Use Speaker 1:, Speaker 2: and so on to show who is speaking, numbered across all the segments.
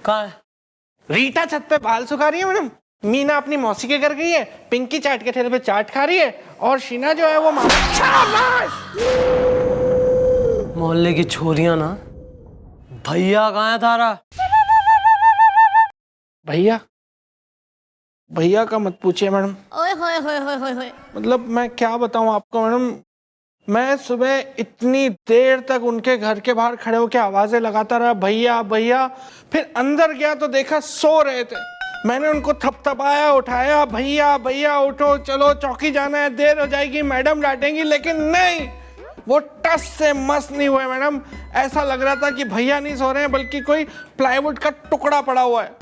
Speaker 1: कहाँ है?
Speaker 2: रीटा छत पे बाल सुखा रही है मैडम, मीना अपनी मौसी के घर गई है, पिंकी चाट के ठेले पे चाट खा रही है और शीना जो है वो
Speaker 1: मोहल्ले की छोरियां ना। भैया कहाँ है तारा?
Speaker 2: भैया भैया का मत पूछिए मैडम।
Speaker 3: ओए होए होए होए होए होए।
Speaker 2: मतलब मैं क्या बताऊं आपको मैडम, मैं सुबह इतनी देर तक उनके घर के बाहर खड़े होकर आवाजें लगाता रहा, भैया भैया। फिर अंदर गया तो देखा सो रहे थे। मैंने उनको थपथपाया, उठाया, भैया भैया उठो, चलो चौकी जाना है, देर हो जाएगी, मैडम डांटेंगी। लेकिन नहीं, वो टस से मस नहीं हुए मैडम। ऐसा लग रहा था कि भैया नहीं सो रहे हैं बल्कि कोई प्लाईवुड का टुकड़ा पड़ा हुआ है।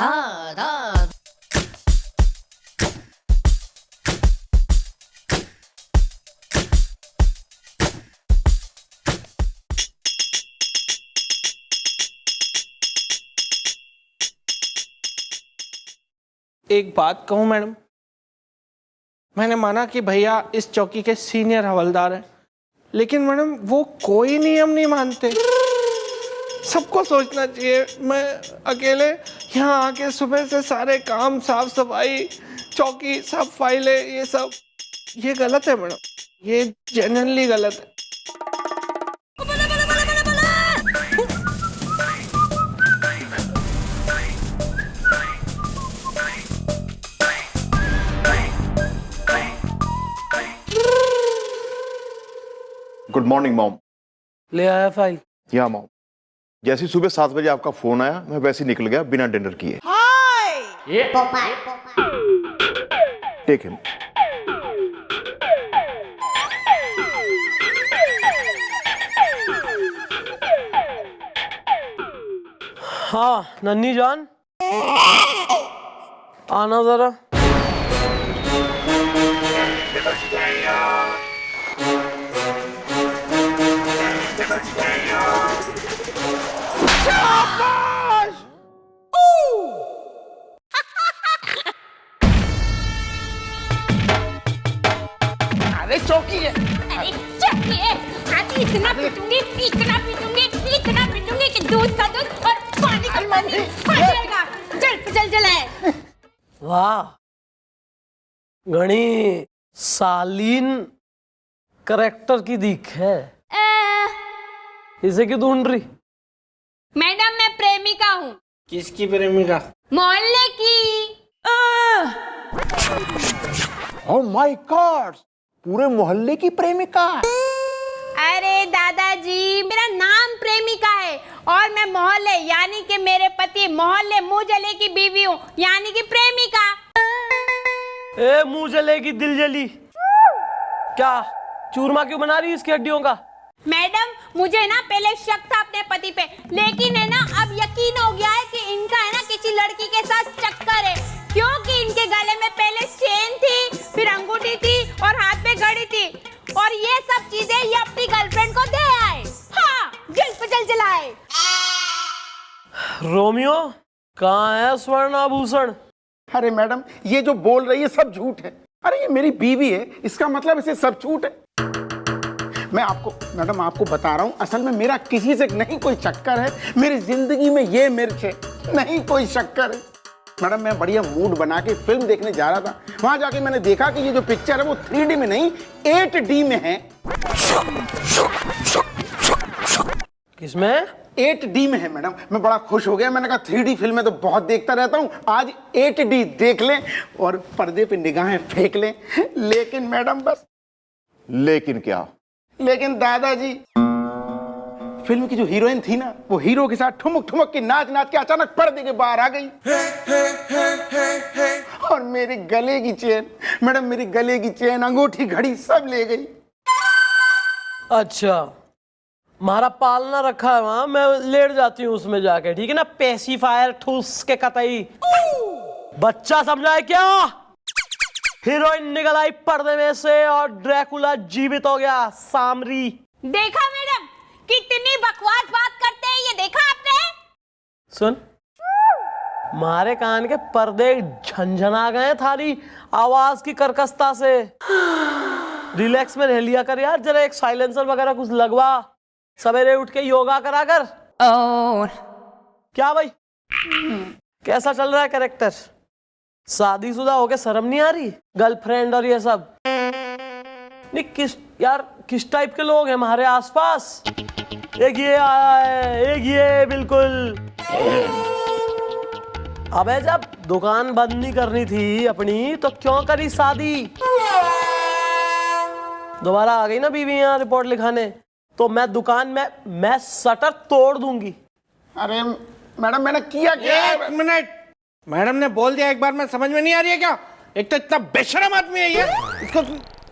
Speaker 2: एक बात कहूं मैडम, मैंने माना कि भैया इस चौकी के सीनियर हवलदार हैं, लेकिन मैडम वो कोई नियम नहीं मानते। सबको सोचना चाहिए मैं अकेले यहाँ आके सुबह से सारे काम, साफ सफाई, चौकी, सब फाइलें, ये सब, ये गलत है मैडम, ये जेन्युइनली गलत है।
Speaker 4: Good morning mom.
Speaker 1: ले आया फाइल?
Speaker 4: या मॉम, जैसे सुबह 7 बजे आपका फोन आया मैं वैसे ही निकल गया बिना डिनर किए। Take him.
Speaker 1: हाँ नन्ही जान, आना जरा।
Speaker 2: अरे चौकी है।
Speaker 3: अरे चौकी है, आज इतना पीटूंगी कि दूध का दूध और पानी का पानी हो जाएगा। चल जलाए।
Speaker 1: वाह, घनी सालीन करेक्टर की दिख है। इसे क्यों ढूंढ रही?
Speaker 3: मैडम मैं प्रेमिका हूँ।
Speaker 2: किसकी प्रेमिका?
Speaker 3: मोहल्ले की।
Speaker 4: ओह माय गॉड, पूरे मोहल्ले की प्रेमिका।
Speaker 3: अरे दादाजी, मेरा नाम प्रेमिका है और मैं मोहल्ले यानी कि मेरे पति मोहल्ले मुंह जले की बीवी हूँ, यानी कि प्रेमिका।
Speaker 1: ए मुंह जले की दिल जली, क्या चूरमा क्यों बना रही इसकी हड्डियों का?
Speaker 3: मैडम मुझे ना पहले शक था अपने पति पे, लेकिन है ना अब यकीन हो गया है कि इनका है ना किसी लड़की के साथ चक्कर है, क्योंकि इनके गले में पहले चेन थी, फिर अंगूठी थी और हाथ पे घड़ी थी, और ये सब चीजें ये अपनी गर्लफ्रेंड को दे आए। हाँ, जल पे जल जलाए।
Speaker 1: रोमियो कहाँ है स्वर्ण आभूषण?
Speaker 5: अरे मैडम ये जो बोल रही है सब झूठ है। अरे ये मेरी बीवी है, इसका मतलब इसे सब झूठ है। मैं आपको मैडम आपको बता रहा हूँ, असल में मेरा किसी से नहीं कोई चक्कर है, मेरी जिंदगी में ये मिर्च है, नहीं कोई चक्कर है। मैडम मैं बढ़िया मूड बना के फिल्म देखने जा रहा था, वहां जाके मैंने देखा कि ये जो पिक्चर है वो 3D में नहीं 8D में है।
Speaker 1: किसमें?
Speaker 5: 8D में है मैडम। मैं बड़ा खुश हो गया, मैंने कहा 3D फिल्में तो बहुत देखता रहता हूँ, आज 8D देख लें और पर्दे पे निगाहें फेंक लें। लेकिन मैडम बस।
Speaker 4: लेकिन क्या?
Speaker 5: लेकिन दादाजी, फिल्म की जो हीरोइन थी ना, वो हीरो के साथ ठुमक ठुमक के नाच नाच के अचानक पर्दे के बाहर आ गई। और मेरे गले की चेन, मैडम मेरी गले की चेन, अंगूठी, घड़ी सब ले गई।
Speaker 1: अच्छा, हमारा पालना रखा है वहां, मैं लेट जाती हूँ उसमें जाके, ठीक है ना? पेसिफायर ठूस के कतई। बच्चा समझा है क्या? हीरोइन निकल आई पर्दे में से और ड्रैकुला जीवित हो गया। सामरी
Speaker 3: देखा मैडम, कितनी बकवास बात करते हैं, ये देखा आपने?
Speaker 1: सुन, मारे कान के पर्दे झंझना गए थारी आवाज की कर्कशता से। रिलैक्स में रह लिया कर यार, जरा एक साइलेंसर वगैरह कुछ लगवा, सवेरे उठ के योगा करा कर।
Speaker 3: और
Speaker 1: क्या भाई? कैसा चल रहा है कैरेक्टर? शादीशुदा होके शर्म नहीं आ रही? गर्लफ्रेंड और ये सब नहीं, किस टाइप के लोग हैं हमारे आसपास? एक ये आया है, एक ये बिल्कुल। अबे जब दुकान बंद नहीं करनी थी अपनी तो क्यों करी शादी? दोबारा आ गई ना बीवी यहाँ रिपोर्ट लिखाने तो मैं दुकान में मैं शटर तोड़ दूंगी।
Speaker 5: अरे मैडम मैंने किया क्या?
Speaker 2: एक मिनट, मैडम ने बोल दिया एक बार में समझ में नहीं आ रही है क्या? एक तो इतना बेशरम आदमी है ये, इसको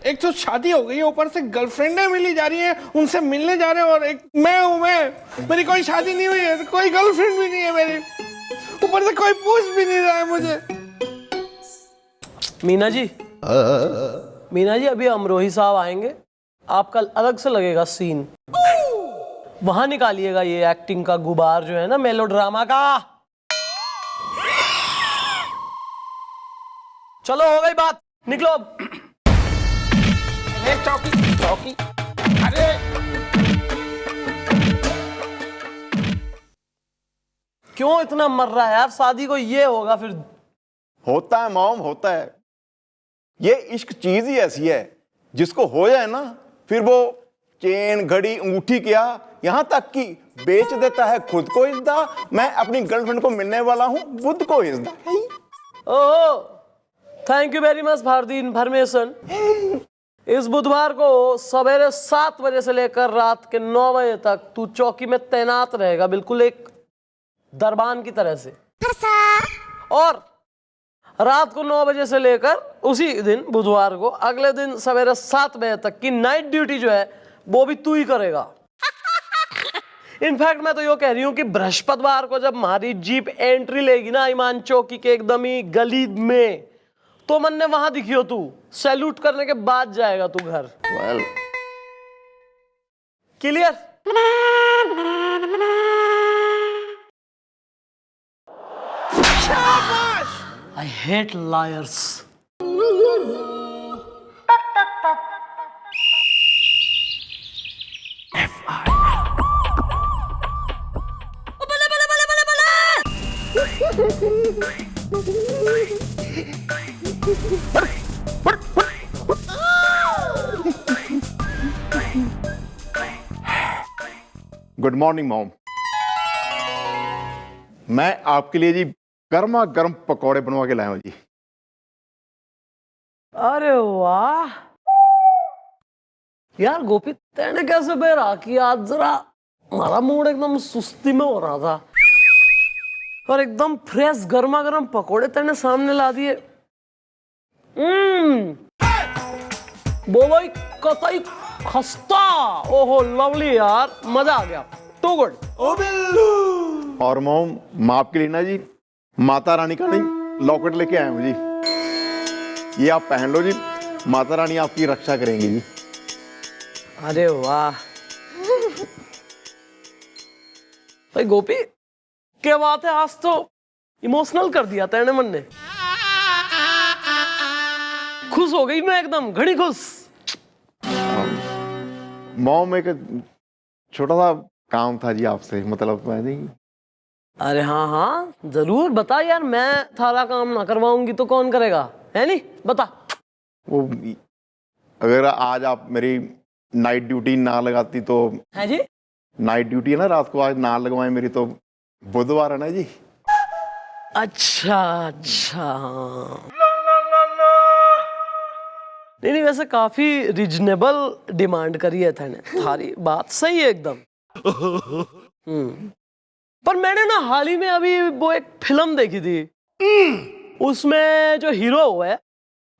Speaker 2: एक तो शादी हो गई है, ऊपर से गर्लफ्रेंडें मिली जा रही हैं, उनसे मिलने जा रहे हैं, और एक मैं हूं, मेरी कोई शादी नहीं हुई है, कोई गर्लफ्रेंड भी नहीं है मेरी, ऊपर से कोई पूछ भी नहीं रहा है मुझे।
Speaker 1: मीना जी अभी अमरोही साहब आएंगे, आपका अलग से लगेगा सीन, वहां निकालिएगा ये एक्टिंग का गुबार जो है ना मेलोड्रामा का। चलो हो गई बात, निकलो अब।
Speaker 5: अरे चौकी, अरे
Speaker 1: क्यों इतना मर रहा है यार? शादी को ये होगा फिर।
Speaker 4: होता है मॉम, होता है। ये इश्क चीज ही ऐसी है, जिसको हो जाए ना फिर वो चेन घड़ी अंगूठी क्या यहां तक कि बेच देता है खुद को इज्दा। मैं अपनी गर्लफ्रेंड को मिलने वाला हूं, बुध को इज्दा।
Speaker 1: Oh, thank you very much for the information. इस बुधवार को सवेरे 7 बजे से लेकर रात के 9 बजे तक तू चौकी में तैनात रहेगा, बिल्कुल एक दरबान की तरह से। और रात को 9 बजे से लेकर उसी दिन बुधवार को अगले दिन सवेरे 7 बजे तक की नाइट ड्यूटी जो है वो भी तू ही करेगा। इनफैक्ट मैं तो यो कह रही हूं कि बृहस्पतिवार को जब हमारी जीप एंट्री लेगी ना ईमान चौकी के एकदम ही गली में, तो मन ने वहां दिखियो तू, सैल्यूट करने के बाद जाएगा तू घर। Clear? I hate liars.
Speaker 4: Good morning mom. मैं आपके लिए जी गर्मा गर्म पकौड़े बनवा के लाया हूं जी।
Speaker 1: अरे वाह यार गोपी, तेने कैसे बेरा किया आज? जरा हमारा मूड एकदम सुस्ती में हो रहा था और एकदम फ्रेश गर्मा गर्म पकोड़े तेने सामने ला दिए। वो भाई कतई खस्ता। ओहो लवली यार, मजा आ गया, टू गुड।
Speaker 4: और मॉम, मैं आपके लिए ना जी माता रानी का नहीं लॉकेट लेके आया हूं जी, ये आप पहन लो जी, माता रानी आपकी रक्षा करेंगी जी।
Speaker 1: अरे वाह भाई गोपी, क्या बात है, आज तो इमोशनल कर दिया तेने मन ने। खुश हो गई मैं एकदम, घड़ी खुश।
Speaker 4: मॉम एक छोटा सा काम था जी आपसे, मतलब मैं नहीं।
Speaker 1: अरे हाँ हाँ जरूर बता यार, मैं थारा काम ना करवाऊंगी तो कौन करेगा, है नहीं? बता।
Speaker 4: वो अगर आज आप मेरी नाइट ड्यूटी ना लगाती तो।
Speaker 1: है जी?
Speaker 4: नाइट ड्यूटी है ना रात को, आज ना लगवाए मेरी तो बुधवार है ना जी।
Speaker 1: अच्छा अच्छा। नहीं वैसे काफी रिजनेबल डिमांड करी है थाने, थारी बात सही है एकदम। पर मैंने ना हाल ही में अभी वो एक फिल्म देखी थी, उसमें जो हीरो है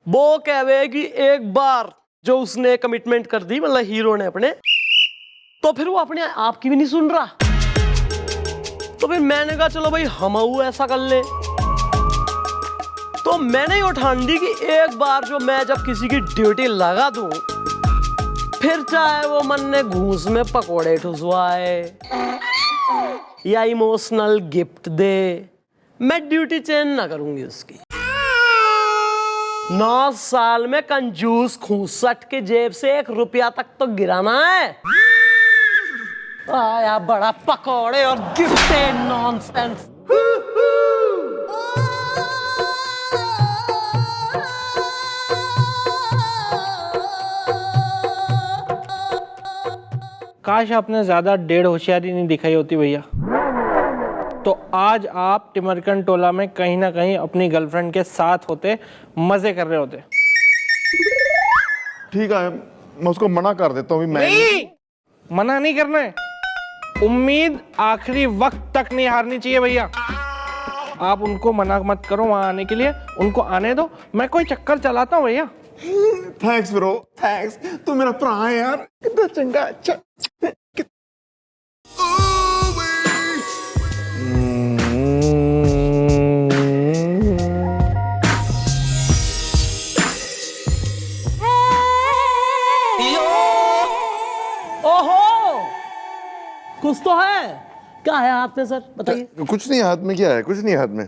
Speaker 1: वो कहवे कि एक बार जो उसने कमिटमेंट कर दी, मतलब हीरो ने अपने, तो फिर वो अपने आप की भी नहीं सुन रहा। तो फिर मैंने कहा चलो भाई हम ऐसा कर ले। तो मैंने ये ठान दी कि एक बार जो मैं जब किसी की ड्यूटी लगा दूं, फिर चाहे वो मन ने घूस में पकोड़े ठुसवाए या इमोशनल गिफ्ट दे, मैं ड्यूटी चेंज ना करूंगी उसकी। 9 साल में कंजूस खूसट के जेब से 1 रुपया तक तो गिराना है। आया बड़ा पकोड़े और गिफ्ट नॉनसेंस।
Speaker 2: काश आपने ज्यादा डेढ़ होशियारी नहीं दिखाई होती भैया, तो आज आप टिमरकन टोला में कहीं ना कहीं अपनी गर्लफ्रेंड के साथ होते, मजे कर रहे होते।
Speaker 6: ठीक है, मैं उसको मना कर देता हूँ।
Speaker 2: नहीं, मना नहीं करना है। उम्मीद आखिरी वक्त तक नहीं हारनी चाहिए भैया। आप उनको मना मत करो वहां आने के लिए, उनको आने दो, मैं कोई चक्कर चलाता हूँ भैया।
Speaker 6: Thanks bro, thanks. तू मेरा भरा है यार, कितना चंगा। अच्छा
Speaker 1: ओहो, कुछ तो है। क्या है हाथ में सर, बताइए।
Speaker 6: कुछ नहीं हाथ में। क्या है? कुछ नहीं हाथ में।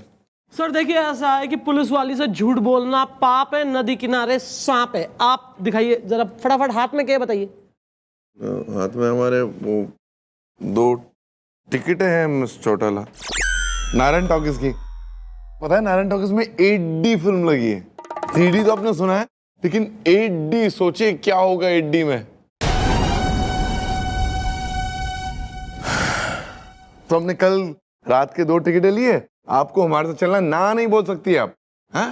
Speaker 1: सर देखिए, ऐसा है कि पुलिस वाली से झूठ बोलना पाप है, नदी किनारे सांप है। आप दिखाइए जरा फटाफट, हाथ में क्या है बताइए।
Speaker 6: हाथ में हमारे वो 2 टिकटें हैं मिस चौटाला, नारायण टॉकीज की। पता है नारायण टॉकीज में 8D फिल्म लगी है। 3D तो आपने सुना है, लेकिन 8D, सोचिए क्या होगा 8D में। तो हमने कल रात के 2 टिकटें लिए। आपको हमारे साथ चलना, ना नहीं बोल सकती आप, हैं?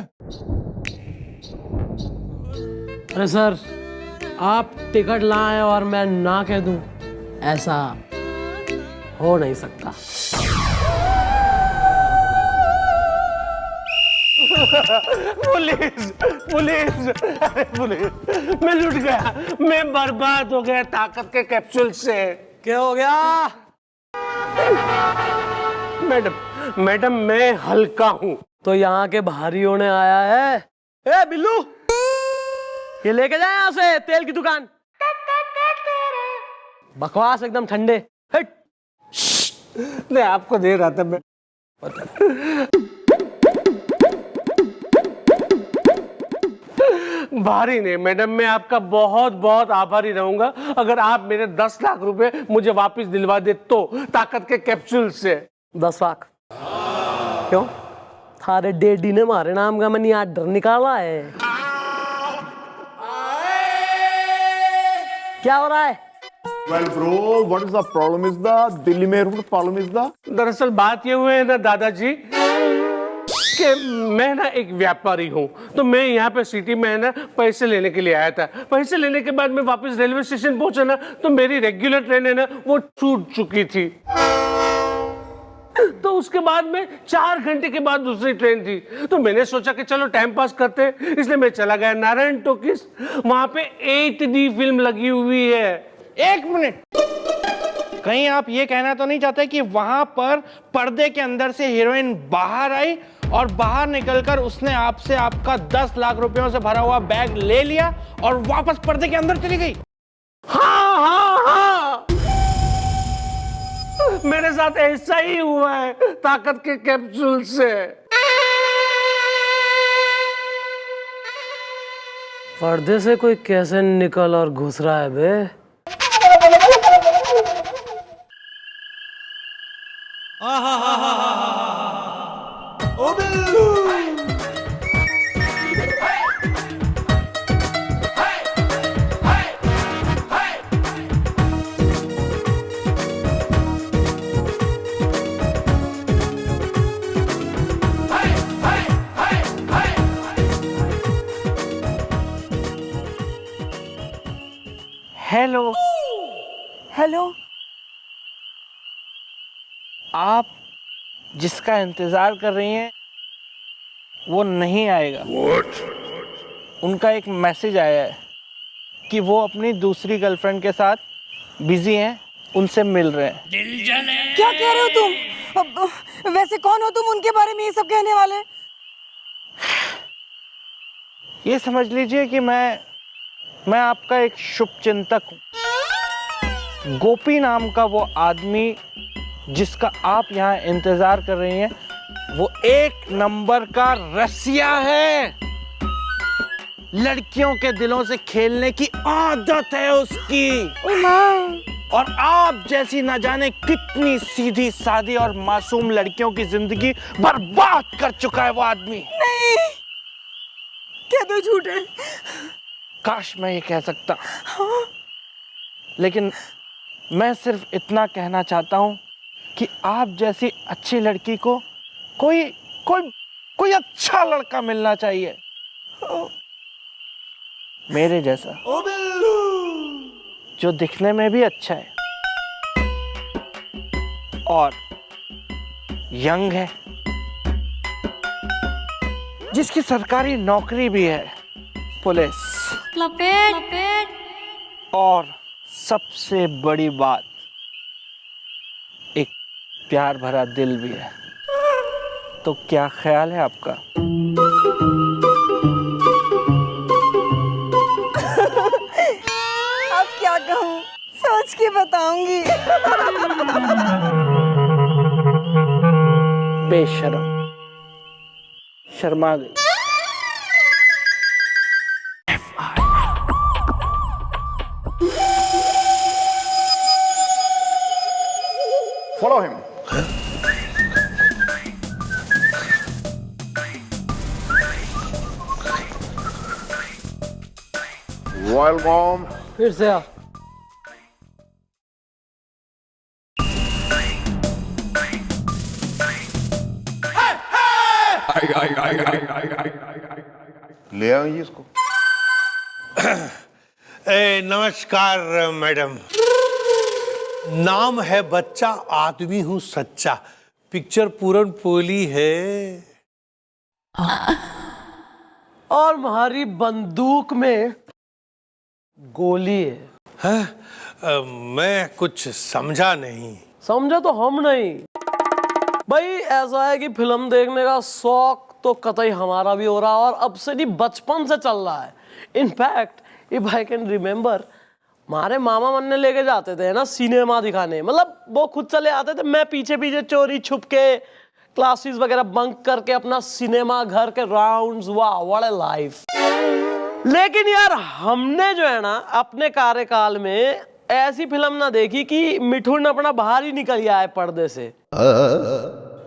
Speaker 1: अरे सर, आप टिकट लाएं और मैं ना कह दूं, ऐसा हो नहीं सकता।
Speaker 7: पुलिस पुलिस, अरे पुलिस, मैं लुट गया, मैं बर्बाद हो गया ताकत के कैप्सूल से।
Speaker 1: क्या हो गया?
Speaker 7: मैडम मैं हल्का हूँ।
Speaker 1: तो यहाँ के भारी होने आया है। ए बिल्लू, ये लेके जाए यहाँ से तेल की दुकान। बकवास एकदम ठंडे। हट।
Speaker 7: मैं आपको दे रहा था मैं। भारी नहीं मैडम, मैं आपका बहुत बहुत आभारी रहूंगा अगर आप मेरे 10 लाख रुपए मुझे वापस दिलवा दे तो, ताकत के कैप्सूल से।
Speaker 1: 10 लाख? क्यों? थारे डेडी ने हमारे नाम का मनी ऑर्डर निकाला है। क्या हो रहा है?
Speaker 4: Well bro, what is the problem is the Delhi में रूट प्रॉब्लम इज द।
Speaker 7: दरअसल बात ये हुई है ना दादाजी कि मैं ना एक व्यापारी हूँ, तो मैं यहाँ पे सिटी में ना पैसे लेने के लिए आया था। पैसे लेने के बाद मैं वापस रेलवे स्टेशन पहुंचा ना, तो मेरी रेगुलर ट्रेन है ना वो छूट चुकी थी। तो उसके बाद में 4 घंटे के बाद दूसरी ट्रेन थी, तो मैंने सोचा कि चलो टाइम पास करते, इसलिए मैं चला गया नारायण टॉकीज। वहां पे 8D फिल्म लगी हुई है।
Speaker 2: 1 मिनट, कहीं आप ये कहना तो नहीं चाहते कि वहां पर पर्दे के अंदर से हीरोइन बाहर आई और बाहर निकलकर उसने आपसे आपका 10 लाख रुपयों से भरा हुआ बैग ले लिया और वापस पर्दे के अंदर चली गई?
Speaker 7: हाँ हाँ हाँ, मेरे साथ ऐसा ही हुआ है ताकत के कैप्सूल से।
Speaker 1: पर्दे से कोई कैसे निकल और घुस रहा है बे?
Speaker 6: ओ बिल्लू,
Speaker 2: हेलो
Speaker 8: हेलो।
Speaker 2: आप जिसका इंतजार कर रही हैं वो नहीं आएगा। उनका एक मैसेज आया है कि वो अपनी दूसरी गर्लफ्रेंड के साथ बिजी हैं, उनसे मिल रहे हैं।
Speaker 8: क्या कह रहे हो तुम? वैसे कौन हो तुम उनके बारे में ये सब कहने वाले?
Speaker 2: ये समझ लीजिए कि मैं आपका एक शुभचिंतक हूँ। गोपी नाम का वो आदमी जिसका आप यहाँ इंतजार कर रही हैं, वो 1 नंबर का रसिया है। लड़कियों के दिलों से खेलने की आदत है उसकी। और आप जैसी न जाने कितनी सीधी सादी और मासूम लड़कियों की जिंदगी बर्बाद कर चुका है वो आदमी।
Speaker 8: नहीं, क्या तो झूठ है।
Speaker 2: काश मैं ये कह सकता, लेकिन मैं सिर्फ इतना कहना चाहता हूँ कि आप जैसी अच्छी लड़की को कोई कोई कोई अच्छा लड़का मिलना चाहिए, मेरे जैसा, जो दिखने में भी अच्छा है और यंग है, जिसकी सरकारी नौकरी भी है, पुलिस, और सबसे बड़ी बात, एक प्यार भरा दिल भी है। तो क्या ख्याल है आपका?
Speaker 8: अब क्या कहूँ, सोच के बताऊंगी।
Speaker 2: बेशरम, शर्मा गई।
Speaker 4: Follow him. वेलकम।
Speaker 1: फिर से आ।
Speaker 4: ले आइए इसको।
Speaker 7: नमस्कार मैडम। नाम है बच्चा, आदमी हूँ सच्चा। पिक्चर पूरन पोली है
Speaker 1: और हमारी बंदूक में गोली है।
Speaker 7: मैं कुछ समझा नहीं।
Speaker 1: समझा तो हम नहीं भाई। ऐसा है कि फिल्म देखने का शौक तो कतई हमारा भी हो रहा है और अब से नहीं, बचपन से चल रहा है। In fact if I can remember, हमारे मामा मन ने लेके जाते थे ना सिनेमा दिखाने। मतलब वो खुद चले आते थे, मैं पीछे पीछे चोरी छुप के क्लासेस वगैरह बंक करके अपना सिनेमा घर के राउंड्स। वाह व्हाट अ लाइफ। लेकिन यार हमने जो है ना अपने कार्यकाल में ऐसी फिल्म ना देखी कि मिठुन अपना बाहर ही निकल आए पर्दे से।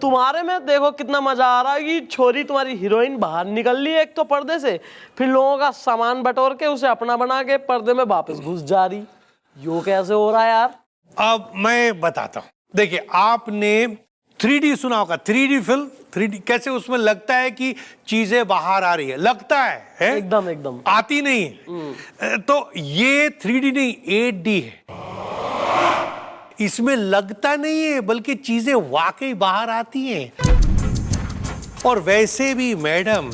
Speaker 1: तुम्हारे में देखो कितना मजा आ रहा है कि छोरी तुम्हारी हीरोइन बाहर निकल ली एक तो पर्दे से, फिर लोगों का सामान बटोर के उसे अपना बना के पर्दे में वापस घुस जा रही। यो कैसे हो रहा है यार?
Speaker 7: अब मैं बताता हूँ। देखिए, आपने 3D सुना होगा। 3D फिल्म, 3D कैसे उसमें लगता है कि चीजें बाहर आ रही है, लगता है?
Speaker 1: एकदम एकदम
Speaker 7: आती नहीं है। तो ये 3D नहीं 8D है। इसमें लगता नहीं है बल्कि चीजें वाकई बाहर आती हैं। और वैसे भी मैडम,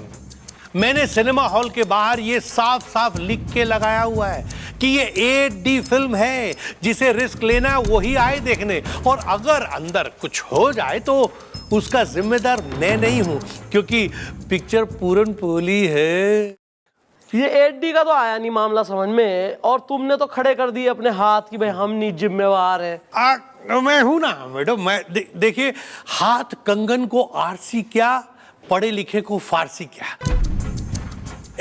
Speaker 7: मैंने सिनेमा हॉल के बाहर ये साफ साफ लिख के लगाया हुआ है कि ये 8D फिल्म है, जिसे रिस्क लेना है वही आए देखने। और अगर अंदर कुछ हो जाए तो उसका जिम्मेदार मैं नहीं हूं, क्योंकि पिक्चर पूरन पोली है।
Speaker 1: ये 8D का तो आया नहीं मामला समझ में, और तुमने तो खड़े कर दिए अपने हाथ कि भाई हम नहीं जिम्मेवार हैं।
Speaker 7: मैं हूं ना मैडम। मैं देखिए, हाथ कंगन को आरसी क्या, पढ़े लिखे को फारसी क्या।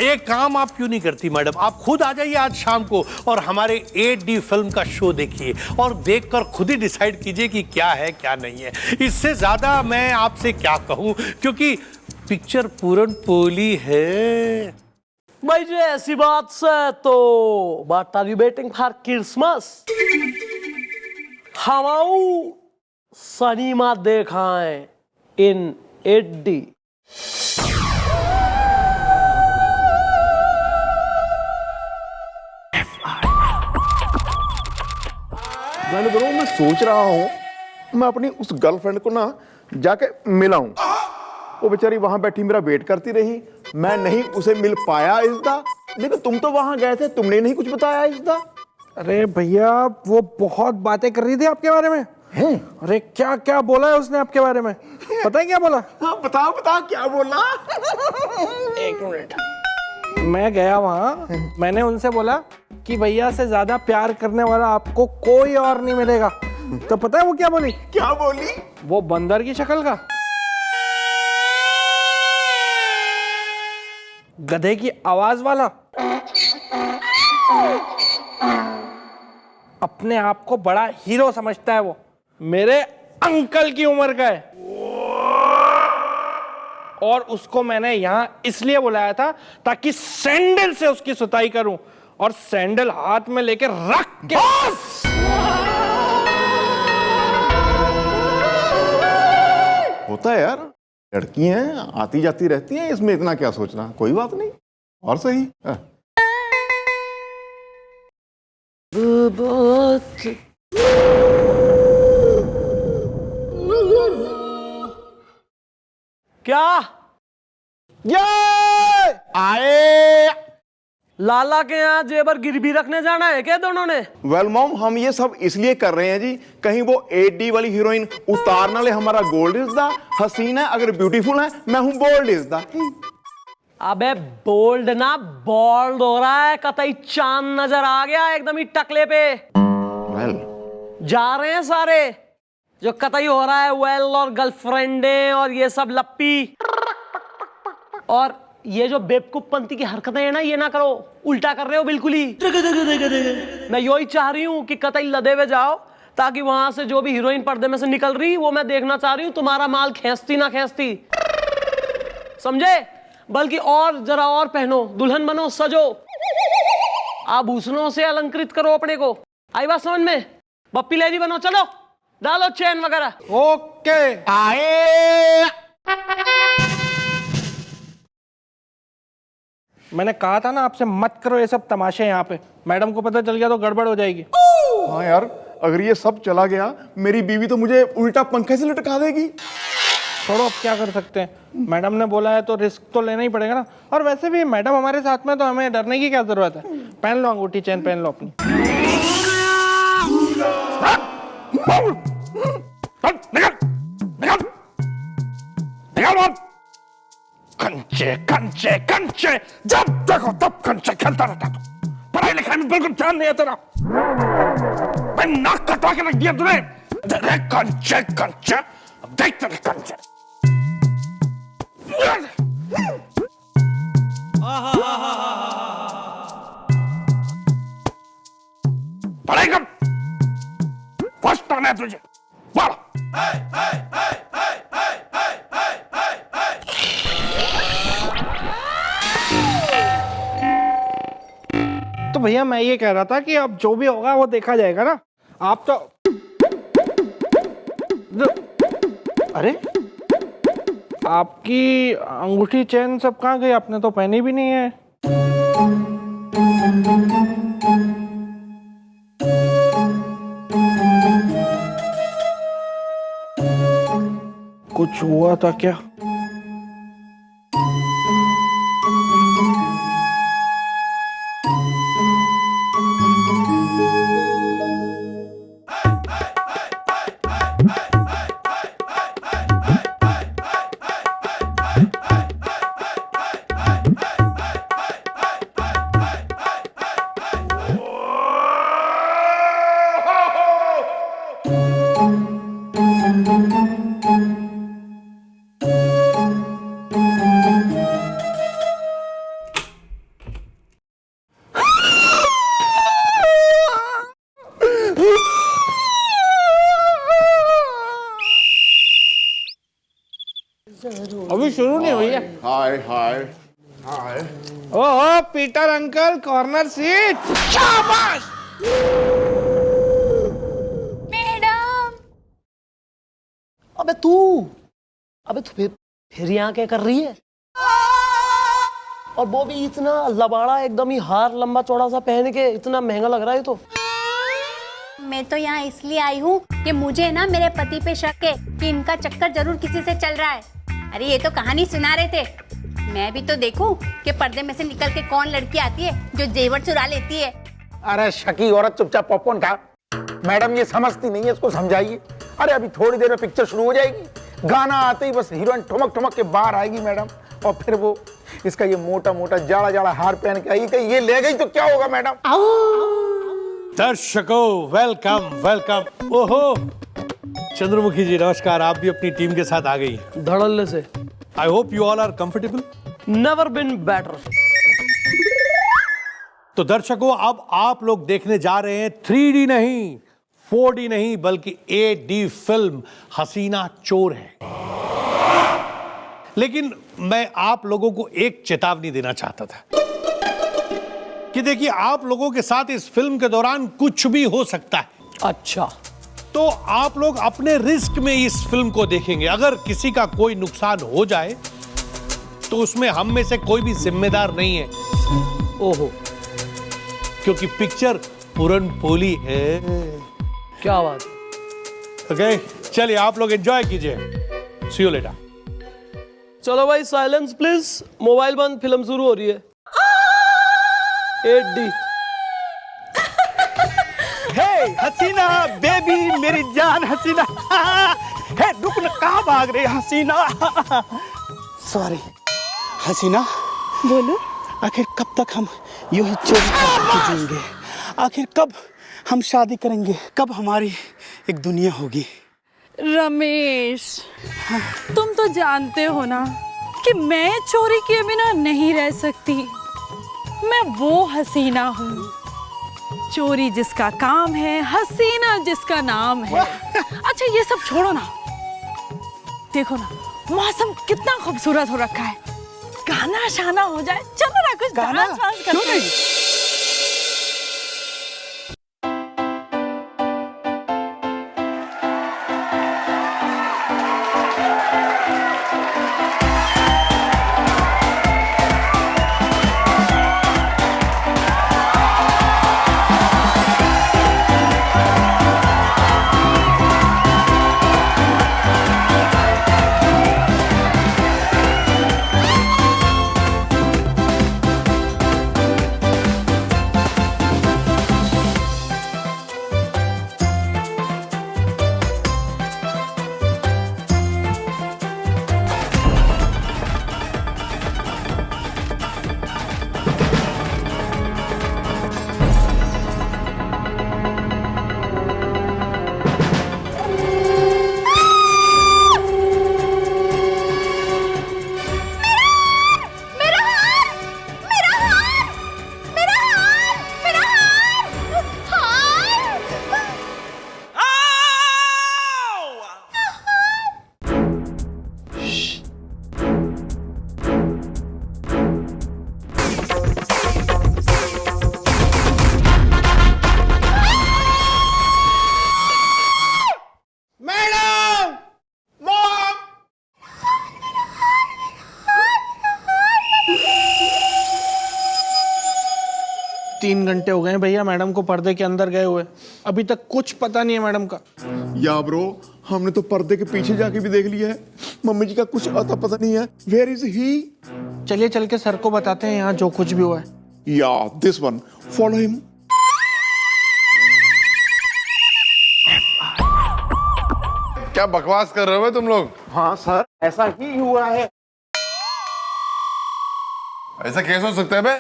Speaker 7: एक काम आप क्यों नहीं करती मैडम, आप खुद आ जाइए आज शाम को और हमारे 8D फिल्म का शो देखिए और देखकर खुद ही डिसाइड कीजिए कि क्या है क्या नहीं है। इससे ज्यादा मैं आपसे क्या कहूं, क्योंकि पिक्चर पूरन पोली है।
Speaker 1: भाई जी ऐसी बात से तो what are you waiting for Christmas? हम सिनेमा देखाएं इन 8D।
Speaker 4: मैं सोच रहा हूं मैं अपनी उस गर्लफ्रेंड को ना जाके मिलाऊं। वो बेचारी वहां बैठी मेरा वेट करती रही, मैं नहीं उसे मिल पाया इज़्दा। लेकिन तुम तो वहां गए थे, तुमने नहीं कुछ बताया इज़्दा।
Speaker 2: अरे भैया, वो बहुत बातें कर रही थी आपके बारे में।
Speaker 4: हैं?
Speaker 2: अरे क्या क्या बोला है उसने आपके बारे में, पता है क्या बोला?
Speaker 4: हाँ बताओ बताओ क्या बोला।
Speaker 2: एक मिनट, मैं गया वहां, मैंने उनसे बोला कि भैया से ज्यादा प्यार करने वाला आपको कोई और नहीं मिलेगा। तो पता है वो क्या बोली?
Speaker 4: क्या बोली?
Speaker 2: वो बंदर की शक्ल का, गधे की आवाज वाला, अपने आप को बड़ा हीरो समझता है वो, मेरे अंकल की उम्र का है। और उसको मैंने यहां इसलिए बुलाया था ताकि सैंडल से उसकी सुताई करूं, और सैंडल हाथ में लेके रख के।
Speaker 4: होता है यार, लड़की हैं, आती जाती रहती हैं, इसमें इतना क्या सोचना, कोई बात नहीं। और सही।
Speaker 1: क्या
Speaker 4: ये आए।
Speaker 1: लाला के यहाँ जेबर गिरवी रखने जाना है क्या दोनों ने?
Speaker 4: वेल मॉम, हम ये सब इसलिए कर रहे हैं जी, कहीं वो 8D वाली हीरोइन उतार ना ले हमारा गोल्ड इज द। हसीना अगर ब्यूटीफुल है, मैं हूं बोल्ड इज द।
Speaker 1: अबे बोल्ड ना बॉल्ड हो रहा है, कतई चांद नजर आ गया एकदम ही टकले पे।
Speaker 4: वेल
Speaker 1: जा रहे हैं सारे, जो कतई हो रहा है वेल और गर्लफ्रेंडे और ये सब लप्पी। और ये जो बेवकूफपंती की हरकतें हैं ना, ये ना करो, उल्टा कर रहे हो बिल्कुल ही। मैं यही चाह रही हूँ कि कतई लदे हुए जाओ, ताकि वहां से जो भी हीरोइन पर्दे में से निकल रही वो मैं देखना चाह रही हूँ, तुम्हारा माल खींचती ना खींचती, समझे? बल्कि और जरा और पहनो, दुल्हन बनो, सजो, आभूषणों से अलंकृत करो अपने को। आई बात समझ में? बप्पी लेडी बनो, चलो डालो चैन वगैरह।
Speaker 2: ओके।
Speaker 4: आए।
Speaker 2: मैंने कहा था ना आपसे, मत करो ये सब तमाशे यहाँ पे, मैडम को पता चल गया तो गड़बड़ हो जाएगी।
Speaker 4: हाँ यार, अगर ये सब चला गया, मेरी बीवी तो मुझे उल्टा पंखे से लटका देगी।
Speaker 2: छोड़ो, अब क्या कर सकते हैं, मैडम ने बोला है तो रिस्क तो लेना ही पड़ेगा ना। और वैसे भी मैडम हमारे साथ में, तो हमें डरने की क्या जरूरत है। पहन लो अंगूठी, चैन पहन लो अपनी।
Speaker 7: कंचे कंचे कंचे, जब देखो तब कंचे खेलता रहता तू। पढ़ाई लिखाई में बिल्कुल ध्यान नहीं है तेरा। मैं नाक कटवा के रख दिया तूने। तेरे कंचे कंचे, अब देख तेरे कंचे। पढ़ाई कर, फर्स्ट आना है तुझे। बोलो।
Speaker 2: तो भैया मैं ये कह रहा था कि अब जो भी होगा वो देखा जाएगा ना। आप तो अरे आपकी अंगूठी चैन सब कहाँ गई? आपने तो पहनी भी नहीं है। कुछ हुआ था क्या? अभी शुरू नहीं हुई है।
Speaker 4: हाय हाय हाय।
Speaker 2: ओहो पीटर अंकल, कॉर्नर सीट। शाबाश।
Speaker 3: मैडम,
Speaker 1: अबे तू फिर यहाँ क्या कर रही है? और वो भी इतना लबाड़ा, एकदम ही हार लंबा चौड़ा सा पहन के, इतना महंगा लग रहा है तो।
Speaker 3: मैं तो यहाँ इसलिए आई हूँ कि मुझे ना मेरे पति पे शक है कि इनका चक्कर जरूर किसी से चल रहा है। अरे ये तो कहानी सुना रहे थे, मैं भी तो देखूं कि पर्दे में से निकल के कौन लड़की आती है जो जेवर चुरा लेती है।
Speaker 5: अरे शकी औरत, चुपचाप पॉपकॉर्न खा। मैडम ये समझती नहीं है, इसको समझाइए। अरे अभी थोड़ी देर में पिक्चर शुरू हो जाएगी, गाना आते ही बस हीरोइन ठुमक ठुमक के बाहर आएगी मैडम, और फिर वो इसका ये मोटा मोटा जाड़ा जाड़ा हार पहन के आएगी। कहीं ये ले गई तो क्या होगा मैडम?
Speaker 9: दर्शकों वेलकम वेलकम। ओहो चंद्रमुखी जी नमस्कार, आप भी अपनी टीम के साथ आ गई हैं।
Speaker 1: धड़ल्ले से।
Speaker 9: I hope you all are comfortable.
Speaker 1: Never been better.
Speaker 9: तो दर्शकों अब आप लोग देखने जा रहे हैं 3D नहीं, 4D नहीं, बल्कि 8D फिल्म हसीना चोर है। लेकिन मैं आप लोगों को एक चेतावनी देना चाहता था कि देखिए आप लोगों के साथ इस फिल्म के दौरान कुछ भी हो सकता है।
Speaker 1: अच्छा,
Speaker 9: तो आप लोग अपने रिस्क में इस फिल्म को देखेंगे। अगर किसी का कोई नुकसान हो जाए तो उसमें हम में से कोई भी जिम्मेदार नहीं है।
Speaker 1: ओहो,
Speaker 9: क्योंकि पिक्चर पूरनपोली है।
Speaker 1: क्या बात।
Speaker 9: ओके, चलिए आप लोग एंजॉय कीजिए। सी यू लेटर।
Speaker 1: चलो भाई साइलेंस प्लीज, मोबाइल बंद, फिल्म शुरू हो रही है। 8D।
Speaker 10: हे हसीना बेबी, मेरी जान हसीना। हे रुक न, कहाँ भाग रही हसीना? सॉरी हसीना।
Speaker 8: बोलो।
Speaker 10: आखिर कब तक हम यूं ही चोरी करके जिएंगे? आखिर कब हम शादी करेंगे? कब हमारी एक दुनिया होगी?
Speaker 8: रमेश, तुम तो जानते हो ना कि मैं चोरी किए बिना नहीं रह सकती। मैं वो हसीना हूँ, चोरी जिसका काम है, हसीना जिसका नाम है। अच्छा ये सब छोड़ो ना, देखो ना मौसम कितना खूबसूरत हो रखा है। गाना शाना हो जाए, चलो ना कुछ
Speaker 10: गाना?
Speaker 8: डांस वांस करते हैं।
Speaker 2: Madam, mom. 3 घंटे हो गए भैया मैडम को पर्दे के अंदर गए हुए, अभी तक कुछ पता नहीं है मैडम का।
Speaker 6: या ब्रो, हमने तो पर्दे के पीछे जाके भी देख लिया है, मम्मी जी का कुछ आता पता नहीं है। Where is he?
Speaker 2: चलिए चल के सर को बताते हैं यहाँ जो कुछ भी हुआ है।
Speaker 6: या दिस वन, फॉलो हिम। क्या बकवास कर रहे हो तुम लोग?
Speaker 5: हाँ सर, ऐसा ही हुआ है।
Speaker 6: ऐसा कैसे हो सकता है बे?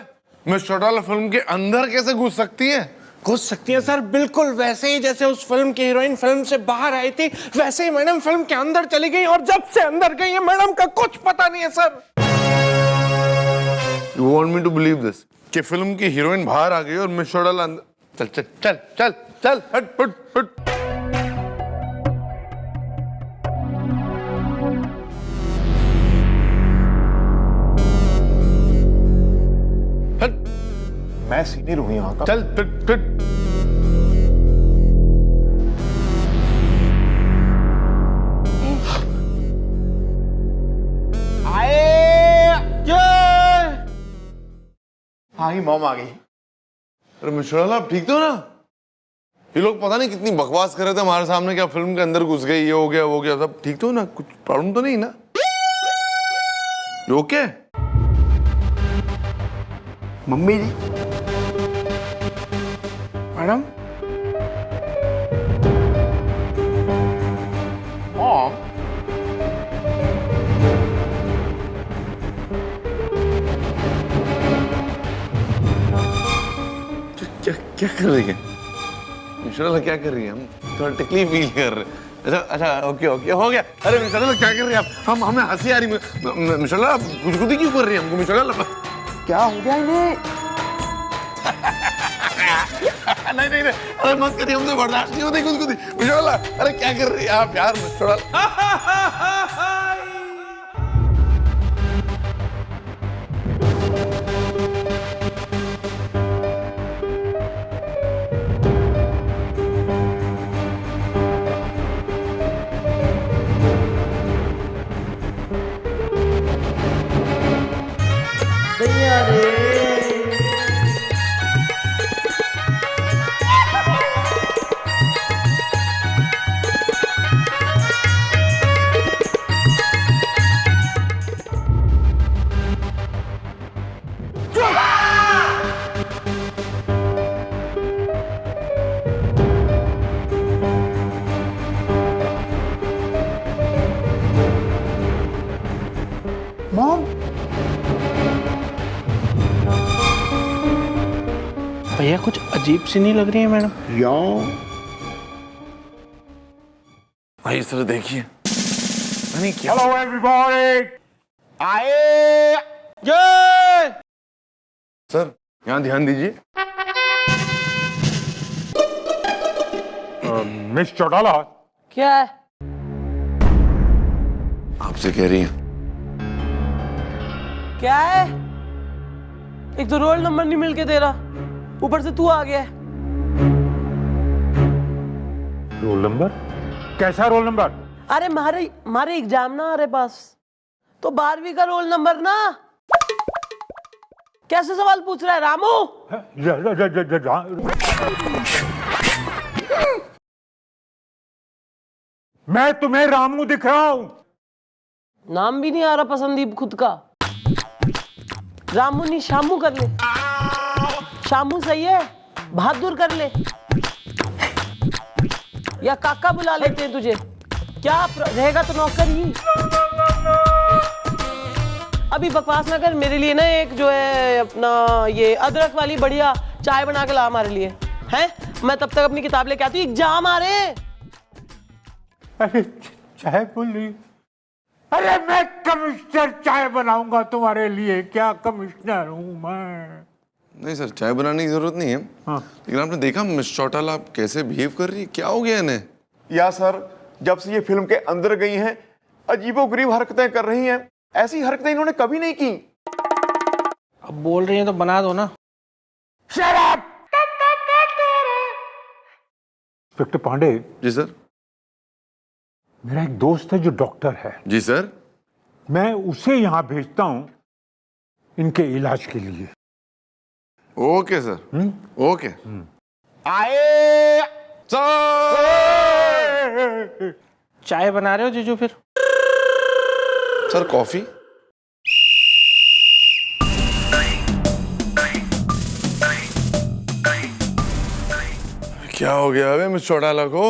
Speaker 6: मिस चौटाला फिल्म के अंदर कैसे घुस सकती है?
Speaker 2: घुस सकती है सर, बिल्कुल वैसे ही जैसे उस फिल्म की हीरोइन फिल्म से बाहर आई थी, वैसे ही मैडम फिल्म के अंदर चली गई, और जब से अंदर गई है मैडम का कुछ पता नहीं है sir.
Speaker 6: You want me to believe this? कि फिल्म की हीरोइन बाहर आ गई और मिस चौटाला अंदर? चल चल चल चल चल, हट हट हट।
Speaker 4: मैं सीनियर हूं यहाँ का।
Speaker 6: चल फिट फिट।
Speaker 4: हाँ ही मॉम आ गई।
Speaker 6: अरे मिश्रा आप ठीक तो ना? ये लोग पता नहीं कितनी बकवास कर रहे थे हमारे सामने, क्या फिल्म के अंदर घुस गई, ये हो गया वो गया, सब ठीक तो ना? कुछ प्रॉब्लम तो नहीं ना? ओके?
Speaker 5: मम्मी जी,
Speaker 2: मैडम,
Speaker 4: मॉम,
Speaker 6: क्या क्या कर रही है मिश्रा? क्या कर रही है? हम थोड़ा तकलीफ फील कर रहे हैं। अच्छा अच्छा, ओके ओके, हो गया। अरे मिश्रा क्या कर रही है आप? हम हमें हंसी आ रही है। मिश्रा आप गुदगुदी क्यों कर रही है हमको? मिश्रा
Speaker 5: क्या हो गया इन्हें?
Speaker 6: नहीं नहीं नहीं, अरे मत करिए, हमसे बर्दाश्त नहीं होती गुदगुदी। मिश्रा अरे क्या कर रही है आप यार? मिश्रा
Speaker 1: रे।
Speaker 5: मॉम,
Speaker 2: भैया कुछ अजीब सी नहीं लग रही है मैडम?
Speaker 5: यार
Speaker 6: भाई सर देखिए,
Speaker 5: हेलो एवरीबॉडी, आए
Speaker 6: सर यहाँ ध्यान दीजिए।
Speaker 10: मिस चौटाला,
Speaker 1: क्या है?
Speaker 6: आपसे कह रही है।
Speaker 1: क्या है? एक तो रोल नंबर नहीं मिल के दे रहा, ऊपर से तू आ गया है।
Speaker 10: Roll number? कैसा रोल नंबर?
Speaker 1: अरे मारे एग्जाम ना आ रहे पास, तो 12वीं का रोल नंबर ना। कैसे सवाल पूछ रहा है रामू?
Speaker 10: मैं तुम्हें रामू दिख रहा हूं।
Speaker 1: नाम भी नहीं आ रहा पसंदीप खुद का। रामू नहीं शामू कर ले। शामू सही है, बहादुर कर ले, या काका बुला लेते हैं तुझे। क्या रहेगा तो नौकर ही। अभी बकवास ना कर, मेरे लिए ना एक जो है अपना ये अदरक वाली बढ़िया चाय बना के ला हमारे लिए, हैं? मैं तब तक अपनी किताब लेके आती हूँ, एग्जाम आ रहे हैं।
Speaker 10: अरे चाय बोल रही? अरे मैं कमिश्नर चाय बनाऊंगा तुम्हारे लिए, क्या कमिश्नर हूं मैं।
Speaker 6: नहीं सर, चाय बनाने की जरूरत नहीं है।
Speaker 10: हाँ।
Speaker 6: लेकिन आपने देखा मिस चौटाला आप कैसे बिहेव कर रही है, क्या हो गया इन्हें?
Speaker 4: या सर, जब से ये फिल्म के अंदर गई हैं अजीबोगरीब हरकतें कर रही हैं। ऐसी हरकतें इन्होंने कभी नहीं की।
Speaker 2: अब बोल रही हैं तो बना दो ना।
Speaker 10: Shut up! इंस्पेक्टर पांडे,
Speaker 6: जी सर।
Speaker 10: मेरा एक दोस्त है जो डॉक्टर है,
Speaker 6: जी सर।
Speaker 10: मैं उसे यहाँ भेजता हूँ इनके इलाज के लिए।
Speaker 6: Okay sir, okay.
Speaker 5: आए
Speaker 6: सर
Speaker 2: चाय बना रहे हो जीजू फिर?
Speaker 6: Sir coffee. क्या हो गया अबे मिस चौटाला को?